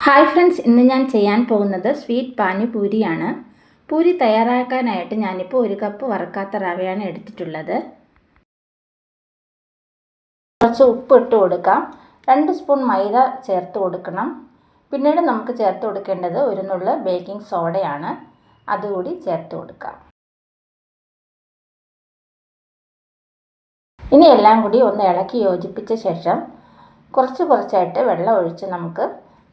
Hi friends, ഇന്ന് ഞാൻ ചെയ്യാൻ പോകുന്നത് സ്വീറ്റ് പാനിപൂരിയാണ്. പൂരി തയ്യാറാക്കാനായിട്ട് ഞാനിപ്പോൾ 1 കപ്പ് വറുക്കാത്ത റവയാണ് എടുത്തിട്ടുള്ളത്. കുറച്ച് ഉപ്പ് ഇട്ട് കൊടുക്കാം. 2 സ്പൂൺ മൈദ ചേർത്ത് കൊടുക്കണം. പിന്നീട് നമുക്ക് ചേർത്ത് കൊടുക്കേണ്ടത് 1 നുള്ള് ബേക്കിംഗ് സോഡയാണ്. അതുകൂടി ചേർത്ത് കൊടുക്കാം. ഇനി എല്ലാം കൂടി ഒന്ന് ഇളക്കി യോജിപ്പിച്ച ശേഷം കുറച്ചായിട്ട് വെള്ളം ഒഴിച്ച് നമുക്ക്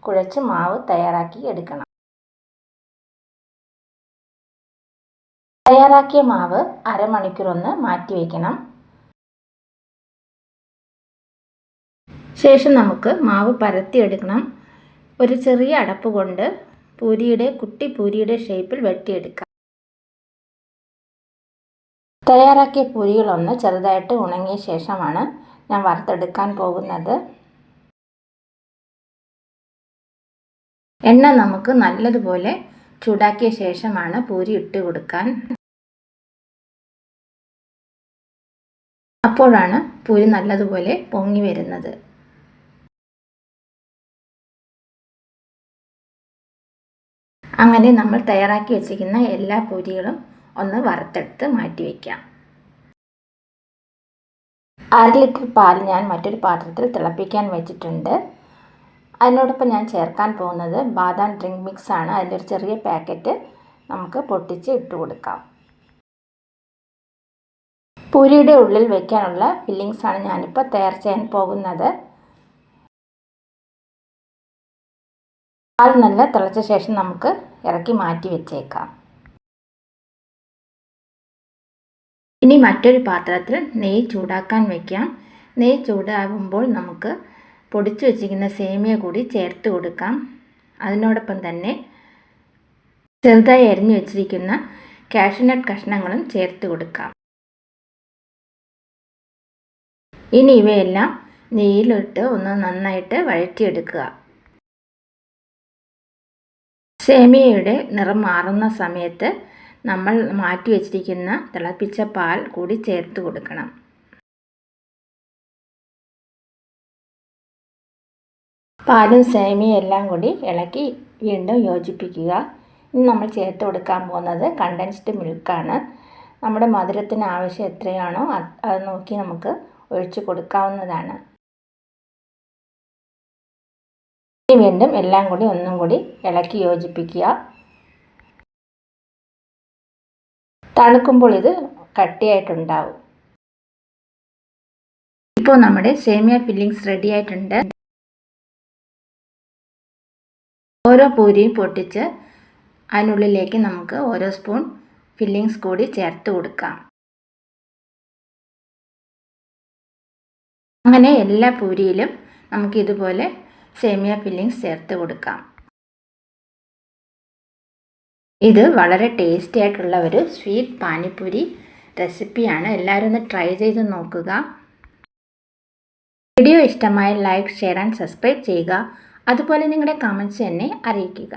കുഴച്ച് മാവ് തയ്യാറാക്കി എടുക്കണം. തയ്യാറാക്കിയ മാവ് അരമണിക്കൂർ ഒന്ന് മാറ്റി വയ്ക്കണം. ശേഷം നമുക്ക് മാവ് പരത്തിയെടുക്കണം. ഒരു ചെറിയ അടപ്പ് കൊണ്ട് കുട്ടി പൂരിയുടെ ഷേപ്പിൽ വെട്ടിയെടുക്കാം. തയ്യാറാക്കിയ പൂരികളൊന്ന് ചെറുതായിട്ട് ഉണങ്ങിയ ശേഷമാണ് ഞാൻ വറുത്തെടുക്കാൻ പോകുന്നത്. എണ്ണ നമുക്ക് നല്ലതുപോലെ ചൂടാക്കിയ ശേഷമാണ് പൂരി ഇട്ട് കൊടുക്കാൻ. അപ്പോഴാണ് പൂരി നല്ലതുപോലെ പൊങ്ങി വരുന്നത്. അങ്ങനെ നമ്മൾ തയ്യാറാക്കി വെച്ചിരിക്കുന്ന എല്ലാ പൂരികളും ഒന്ന് വറുത്തെടുത്ത് മാറ്റി വയ്ക്കാം. 1/2 ലിറ്റർ പാൽ ഞാൻ മറ്റൊരു പാത്രത്തിൽ തിളപ്പിക്കാൻ വെച്ചിട്ടുണ്ട്. അതിനോടൊപ്പം ഞാൻ ചേർക്കാൻ പോകുന്നത് ബാദാം ഡ്രിങ്ക് മിക്സ് ആണ്. അതിൻ്റെ ഒരു ചെറിയ പാക്കറ്റ് നമുക്ക് പൊട്ടിച്ച് ഇട്ട് കൊടുക്കാം. പൂരിയുടെ ഉള്ളിൽ വയ്ക്കാനുള്ള ഫില്ലിങ്സ് ആണ് ഞാനിപ്പോൾ തയ്യാർ ചെയ്യാൻ പോകുന്നത്. പാൽ നല്ല തിളച്ച ശേഷം നമുക്ക് ഇറക്കി മാറ്റി വെച്ചേക്കാം. ഇനി മറ്റൊരു പാത്രത്തിൽ നെയ്യ് ചൂടാക്കാൻ വയ്ക്കാം. നെയ്യ് ചൂടാകുമ്പോൾ നമുക്ക് പൊടിച്ചു വച്ചിരിക്കുന്ന സേമിയ കൂടി ചേർത്ത് കൊടുക്കാം. അതിനോടൊപ്പം തന്നെ ചെറുതായി അരിഞ്ഞു വെച്ചിരിക്കുന്ന കാഷ്യൂനട്ട് കഷ്ണങ്ങളും ചേർത്ത് കൊടുക്കാം. ഇനി ഇവയെല്ലാം നെയ്യിലിട്ട് ഒന്ന് നന്നായിട്ട് വഴറ്റിയെടുക്കുക. സേമിയയുടെ നിറം മാറുന്ന സമയത്ത് നമ്മൾ മാറ്റി വെച്ചിരിക്കുന്ന തിളപ്പിച്ച പാൽ കൂടി ചേർത്ത് കൊടുക്കണം. പാലും സേമിയയും എല്ലാം കൂടി ഇളക്കി വീണ്ടും യോജിപ്പിക്കുക. ഇനി നമ്മൾ ചേർത്ത് കൊടുക്കാൻ പോകുന്നത് കണ്ടൻസ്ഡ് മിൽക്കാണ്. നമ്മുടെ മധുരത്തിന് ആവശ്യം എത്രയാണോ അത് നോക്കി നമുക്ക് ഒഴിച്ച് കൊടുക്കാവുന്നതാണ്. ഇനി വീണ്ടും എല്ലാം കൂടി ഒന്നും കൂടി ഇളക്കി യോജിപ്പിക്കുക. തണുക്കുമ്പോൾ ഇത് കട്ടിയായിട്ടുണ്ടാവും. ഇപ്പോൾ നമ്മുടെ സേമിയ ഫില്ലിങ്സ് റെഡി ആയിട്ടുണ്ട്. ഓരോ പൂരിയും പൊട്ടിച്ച് അതിനുള്ളിലേക്ക് നമുക്ക് ഓരോ സ്പൂൺ ഫില്ലിങ്സ് കൂടി ചേർത്ത് കൊടുക്കാം. അങ്ങനെ എല്ലാ പൂരിയിലും നമുക്ക് ഇതുപോലെ സേമിയ ഫില്ലിങ്സ് ചേർത്ത് കൊടുക്കാം. ഇത് വളരെ ടേസ്റ്റി ആയിട്ടുള്ള ഒരു സ്വീറ്റ് പാനിപൂരി റെസിപ്പിയാണ്. എല്ലാവരും ഒന്ന് ട്രൈ ചെയ്ത് നോക്കുക. വീഡിയോ ഇഷ്ടമായ ലൈക്ക്, ഷെയർ ആൻഡ് സബ്സ്ക്രൈബ് ചെയ്യുക. അതുപോലെ നിങ്ങളുടെ കമൻറ്റ്സ് എന്നെ അറിയിക്കുക.